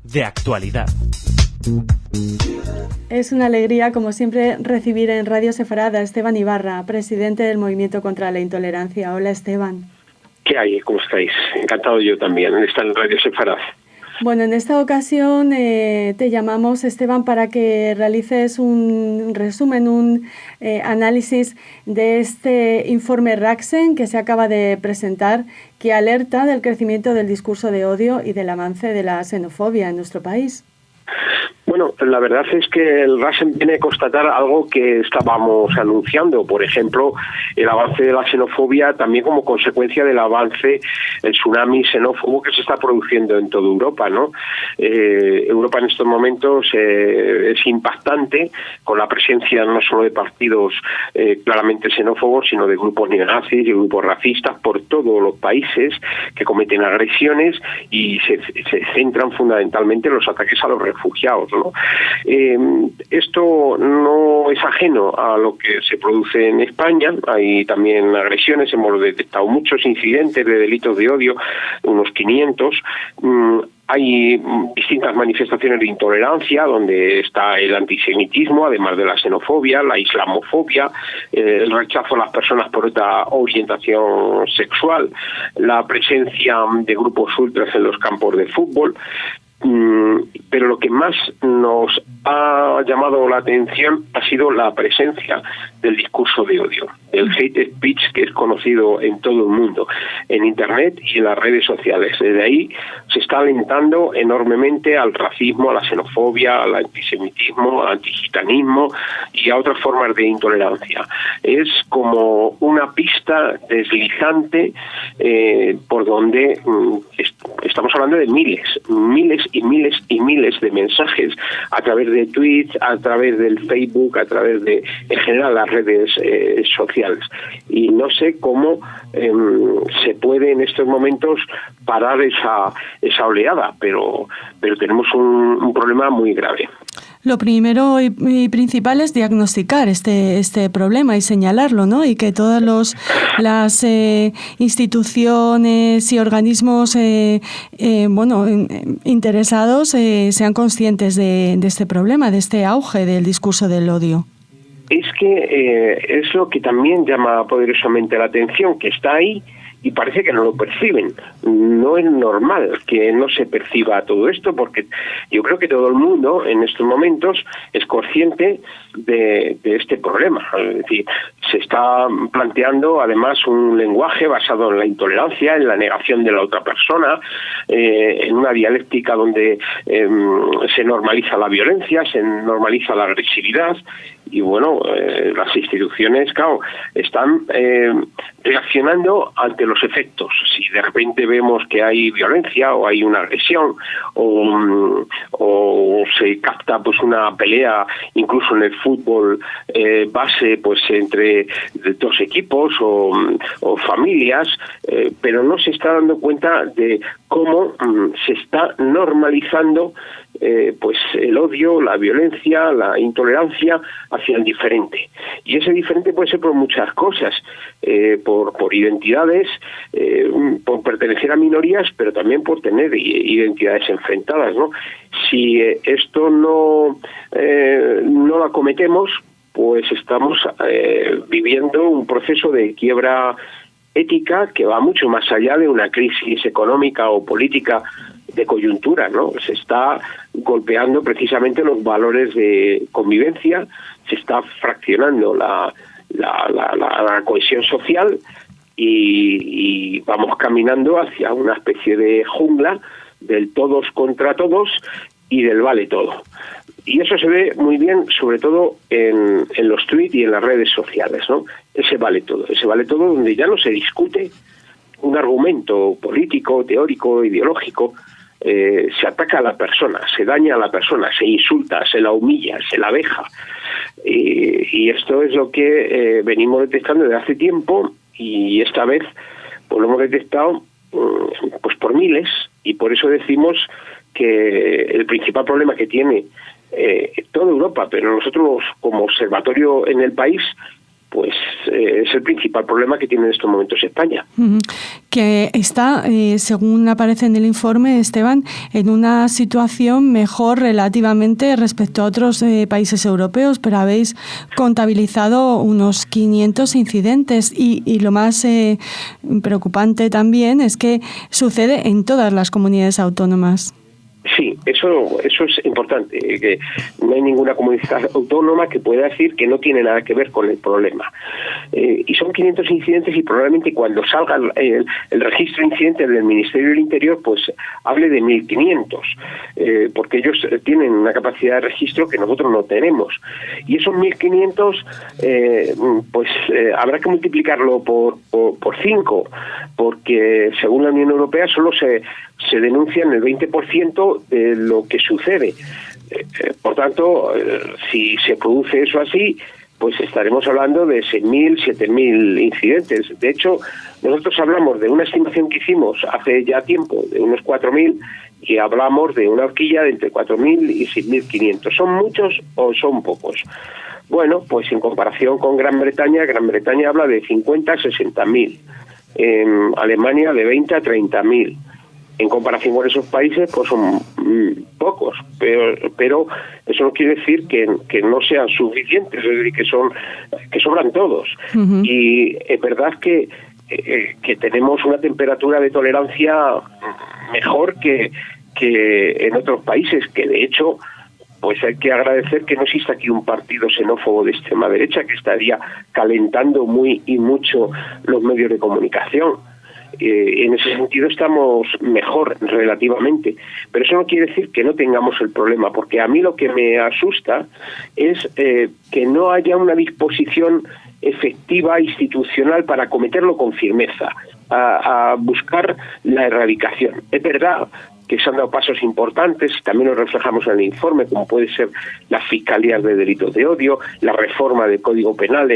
De actualidad. Es una alegría, como siempre, recibir en Radio Sefarad a Esteban Ibarra, presidente del Movimiento contra la Intolerancia. Hola, Esteban. ¿Qué hay? ¿Cómo estáis? Encantado yo también de estar en Radio Sefarad. Bueno, en esta ocasión te llamamos, Esteban, para que realices un resumen, un análisis de este informe Raxen que se acaba de presentar, que alerta del crecimiento del discurso de odio y del avance de la xenofobia en nuestro país. Bueno, la verdad es que el Raxen viene a constatar algo que estábamos anunciando, por ejemplo, el avance de la xenofobia, también como consecuencia del avance, el tsunami xenófobo que se está produciendo en toda Europa, ¿no? Europa en estos momentos es impactante, con la presencia no solo de partidos claramente xenófobos, sino de grupos neonazis y grupos racistas por todos los países que cometen agresiones y se centran fundamentalmente en los ataques a los refugiados, ¿no? Esto no es ajeno a lo que se produce en España. Hay también agresiones, hemos detectado muchos incidentes de delitos de odio, unos 500. Hay distintas manifestaciones de intolerancia, donde está el antisemitismo, además de la xenofobia, la islamofobia, el rechazo a las personas por otra orientación sexual, la presencia de grupos ultras en los campos de fútbol. Pero lo que más nos ha llamado la atención ha sido la presencia del discurso de odio, el hate speech, que es conocido en todo el mundo, en Internet y en las redes sociales. Desde ahí se está alentando enormemente al racismo, a la xenofobia, al antisemitismo, al antigitanismo y a otras formas de intolerancia. Es como una pista deslizante por donde estamos hablando de miles y miles de mensajes a través de tweets, a través del Facebook, a través de, en general, las redes sociales. Y no sé cómo se puede en estos momentos parar esa oleada, pero tenemos un problema muy grave. Lo primero y principal es diagnosticar este problema y señalarlo, ¿no? Y que todas las instituciones y organismos interesados sean conscientes de este problema, de este auge del discurso del odio. Es que es lo que también llama poderosamente la atención, que está ahí y parece que no lo perciben. No es normal que no se perciba todo esto, porque yo creo que todo el mundo en estos momentos es consciente de este problema. Es decir, se está planteando además un lenguaje basado en la intolerancia, en la negación de la otra persona, en una dialéctica donde se normaliza la violencia, se normaliza la agresividad. Y bueno, las instituciones, claro, están reaccionando ante los efectos. Si de repente vemos que hay violencia o hay una agresión o se capta pues una pelea, incluso en el fútbol base, pues entre dos equipos o familias, pero no se está dando cuenta de cómo se está normalizando pues el odio, la violencia, la intolerancia hacia el diferente. Y ese diferente puede ser por muchas cosas, por identidades, por pertenecer a minorías, pero también por tener identidades enfrentadas, ¿no? Si esto no lo acometemos, pues estamos viviendo un proceso de quiebra ética que va mucho más allá de una crisis económica o política de coyuntura, ¿no? Se está golpeando precisamente los valores de convivencia, se está fraccionando la cohesión social y vamos caminando hacia una especie de jungla del todos contra todos y del vale todo. Y eso se ve muy bien, sobre todo en los tweets y en las redes sociales, ¿no? Ese vale todo donde ya no se discute un argumento político, teórico, ideológico, se ataca a la persona, se daña a la persona, se insulta, se la humilla, se la veja. Y esto es lo que venimos detectando desde hace tiempo y esta vez pues lo hemos detectado pues por miles, y por eso decimos que el principal problema que tiene toda Europa, pero nosotros como observatorio en el país, pues es el principal problema que tiene en estos momentos España. Que está, según aparece en el informe, Esteban, en una situación mejor relativamente respecto a otros países europeos, pero habéis contabilizado unos 500 incidentes y lo más preocupante también es que sucede en todas las comunidades autónomas. Sí, eso es importante, que no hay ninguna comunidad autónoma que pueda decir que no tiene nada que ver con el problema. Y son 500 incidentes y probablemente cuando salga el registro de incidentes del Ministerio del Interior, pues hable de 1.500, porque ellos tienen una capacidad de registro que nosotros no tenemos. Y esos 1.500, habrá que multiplicarlo por 5, porque según la Unión Europea solo se denuncian el 20% de lo que sucede. Por tanto, si se produce eso así, pues estaremos hablando de 6.000, 7.000 incidentes. De hecho, nosotros hablamos de una estimación que hicimos hace ya tiempo, de unos 4.000, y hablamos de una horquilla de entre 4.000 y 6.500. ¿Son muchos o son pocos? Bueno, pues en comparación con Gran Bretaña habla de 50 a 60.000. En Alemania de 20 a 30.000. En comparación con esos países, pues son pocos, pero eso no quiere decir que no sean suficientes, es decir, que sobran todos. Uh-huh. Y es verdad que tenemos una temperatura de tolerancia mejor que en otros países, que de hecho, pues hay que agradecer que no exista aquí un partido xenófobo de extrema derecha que estaría calentando muy y mucho los medios de comunicación. En ese sentido estamos mejor relativamente, pero eso no quiere decir que no tengamos el problema, porque a mí lo que me asusta es que no haya una disposición efectiva institucional para acometerlo con firmeza, a buscar la erradicación. Es verdad que se han dado pasos importantes, también lo reflejamos en el informe, como puede ser las fiscalías de delitos de odio, la reforma del Código Penal,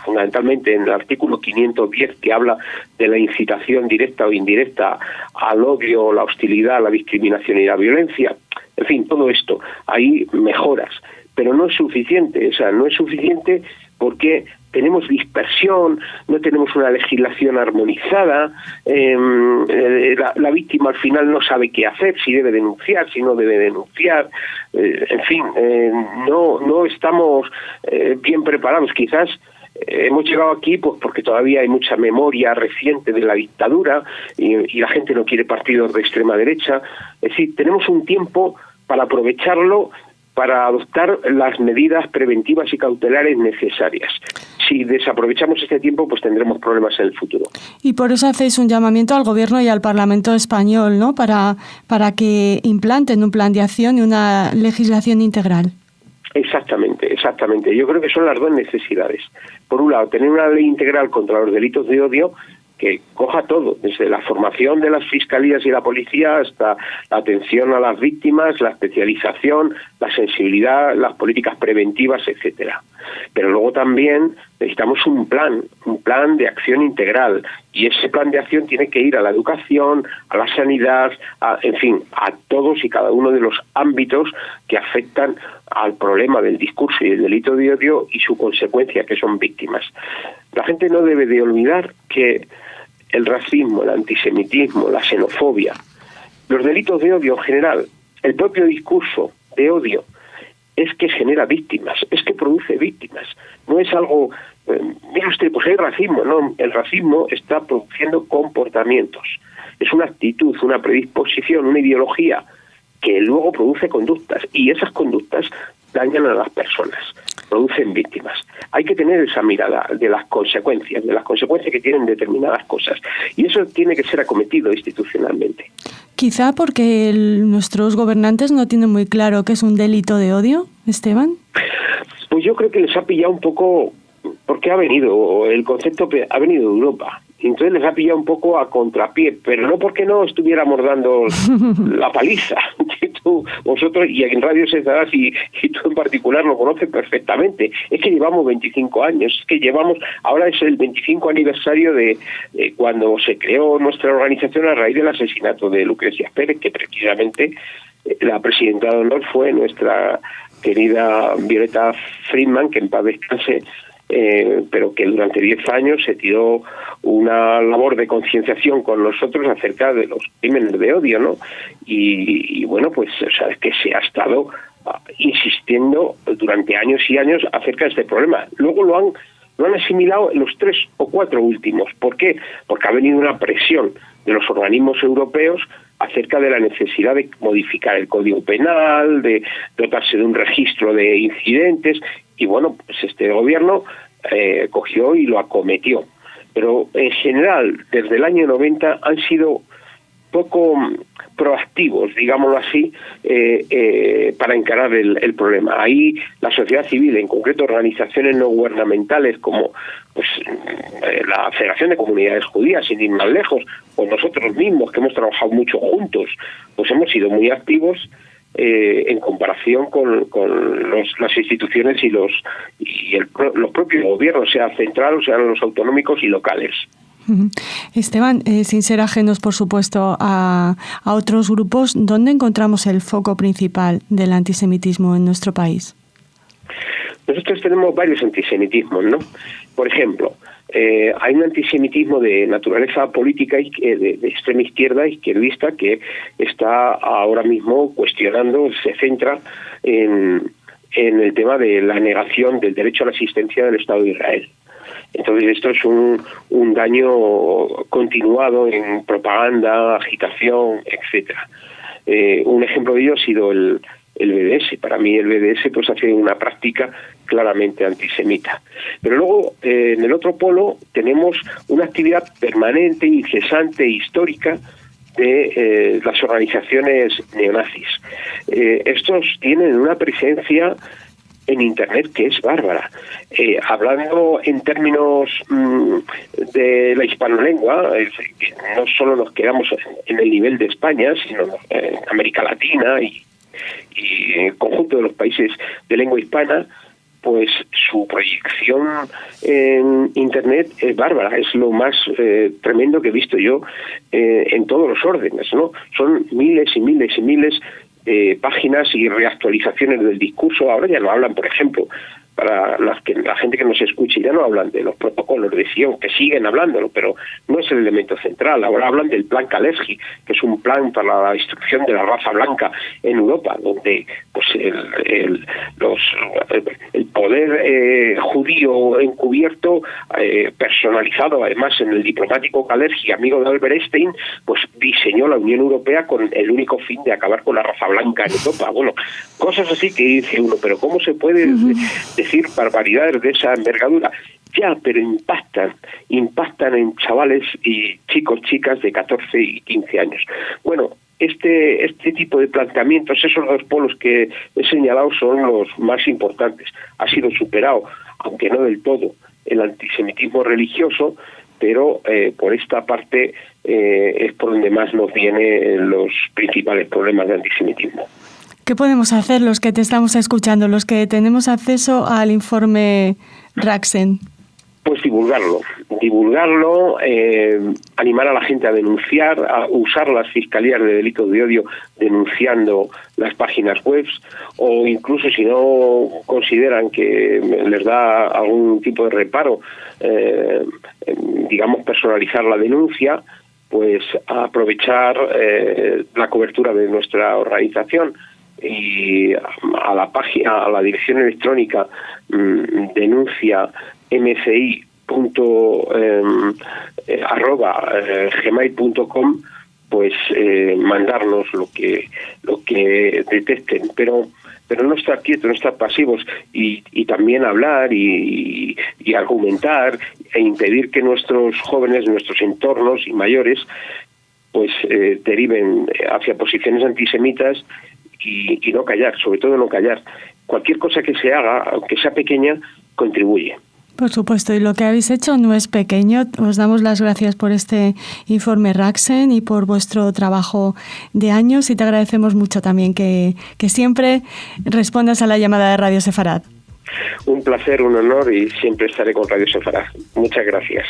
fundamentalmente en el artículo 510, que habla de la incitación directa o indirecta al odio, la hostilidad, la discriminación y la violencia. En fin, todo esto, hay mejoras, pero no es suficiente, no es suficiente porque tenemos dispersión, no tenemos una legislación armonizada, la víctima al final no sabe qué hacer, si debe denunciar, si no debe denunciar, en fin, no estamos bien preparados. Quizás hemos llegado aquí pues porque todavía hay mucha memoria reciente de la dictadura y la gente no quiere partidos de extrema derecha. Es decir, tenemos un tiempo para aprovecharlo, para adoptar las medidas preventivas y cautelares necesarias. Si desaprovechamos este tiempo, pues tendremos problemas en el futuro. Y por eso hacéis un llamamiento al Gobierno y al Parlamento español, ¿no?, para que implanten un plan de acción y una legislación integral. Exactamente. Yo creo que son las dos necesidades. Por un lado, tener una ley integral contra los delitos de odio que coja todo, desde la formación de las fiscalías y la policía hasta la atención a las víctimas, la especialización, la sensibilidad, las políticas preventivas, etcétera. Pero luego también necesitamos un plan de acción integral, y ese plan de acción tiene que ir a la educación, a la sanidad, en fin, a todos y cada uno de los ámbitos que afectan al problema del discurso y el delito de odio y su consecuencia, que son víctimas. La gente no debe de olvidar que el racismo, el antisemitismo, la xenofobia, los delitos de odio en general, el propio discurso de odio, es que genera víctimas, es que produce víctimas. No es algo, mire usted, pues hay racismo, no, el racismo está produciendo comportamientos. Es una actitud, una predisposición, una ideología que luego produce conductas, y esas conductas dañan a las personas, producen víctimas. Hay que tener esa mirada de las consecuencias que tienen determinadas cosas, y eso tiene que ser acometido institucionalmente. Quizá porque nuestros gobernantes no tienen muy claro qué es un delito de odio, Esteban. Pues yo creo que les ha pillado un poco, porque el concepto ha venido de Europa. Entonces les ha pillado un poco a contrapié, pero no porque no estuviéramos dando la paliza. Vosotros, y en Radio Cesarás, y tú en particular lo conoces perfectamente. Es que llevamos 25 años, ahora es el 25 aniversario de cuando se creó nuestra organización a raíz del asesinato de Lucrecia Pérez, que precisamente la presidenta de honor fue nuestra querida Violeta Friedman, que en paz descanse, pero que durante 10 años se tiró una labor de concienciación con nosotros acerca de los crímenes de odio, ¿no? Y bueno, pues o sea, es que se ha estado insistiendo durante años y años acerca de este problema. Luego lo han asimilado en los 3 o 4 últimos. ¿Por qué? Porque ha venido una presión de los organismos europeos acerca de la necesidad de modificar el Código Penal, de dotarse de un registro de incidentes, y bueno, pues este gobierno cogió y lo acometió. Pero en general, desde el año 90 han sido poco proactivos, digámoslo así, para encarar el problema. Ahí la sociedad civil, en concreto organizaciones no gubernamentales como pues la Federación de Comunidades Judías, sin ir más lejos, o nosotros mismos, que hemos trabajado mucho juntos, pues hemos sido muy activos en comparación con las instituciones y los propios gobiernos, sea central o sean los autonómicos y locales. Esteban, sin ser ajenos, por supuesto, a otros grupos, ¿dónde encontramos el foco principal del antisemitismo en nuestro país? Nosotros tenemos varios antisemitismos, ¿no? Por ejemplo, hay un antisemitismo de naturaleza política y de extrema izquierda, izquierdista, que está ahora mismo cuestionando, se centra en el tema de la negación del derecho a la existencia del Estado de Israel. Entonces esto es un daño continuado en propaganda, agitación, etcétera. Un ejemplo de ello ha sido el BDS. Para mí el BDS pues hace una práctica claramente antisemita. Pero luego en el otro polo tenemos una actividad permanente, incesante, histórica de las organizaciones neonazis. Estos tienen una presencia en Internet que es bárbara. Hablando en términos de la hispanolengua, que no solo nos quedamos en el nivel de España, sino en América Latina y en el conjunto de los países de lengua hispana, pues su proyección en Internet es bárbara, es lo más tremendo que he visto yo en todos los órdenes, ¿no? Son miles y miles y miles páginas y reactualizaciones del discurso. Ahora ya no hablan, por ejemplo, para la gente que nos escuche, ya no hablan de los protocolos de Sion, que siguen hablándolo, pero no es el elemento central. Ahora hablan del plan Kalergi, que es un plan para la destrucción de la raza blanca en Europa, donde pues el poder judío encubierto, personalizado además en el diplomático Kalergi, amigo de Albert Einstein, pues diseñó la Unión Europea con el único fin de acabar con la raza blanca en Europa. Bueno, cosas así que dice uno, pero ¿cómo se puede decir barbaridades de esa envergadura? Ya, pero impactan en chavales y chicas de 14 y 15 años. Bueno, este tipo de planteamientos, esos dos polos que he señalado son los más importantes. Ha sido superado, aunque no del todo, el antisemitismo religioso, pero por esta parte es por donde más nos vienen los principales problemas de antisemitismo. ¿Qué podemos hacer los que te estamos escuchando, los que tenemos acceso al informe Raksen? Pues divulgarlo, animar a la gente a denunciar, a usar las fiscalías de delitos de odio denunciando las páginas web, o incluso si no consideran que les da algún tipo de reparo, digamos personalizar la denuncia, pues aprovechar la cobertura de nuestra organización y a la página, a la dirección electrónica denuncia mci.gmail.com, pues mandarnos lo que detecten, pero no estar quietos, no estar pasivos y también hablar y argumentar e impedir que nuestros jóvenes, nuestros entornos y mayores pues deriven hacia posiciones antisemitas y no callar, sobre todo no callar. Cualquier cosa que se haga, aunque sea pequeña, contribuye. Por supuesto, y lo que habéis hecho no es pequeño. Os damos las gracias por este informe Raksen y por vuestro trabajo de años, y te agradecemos mucho también que siempre respondas a la llamada de Radio Sefarad. Un placer, un honor, y siempre estaré con Radio Sefarad. Muchas gracias.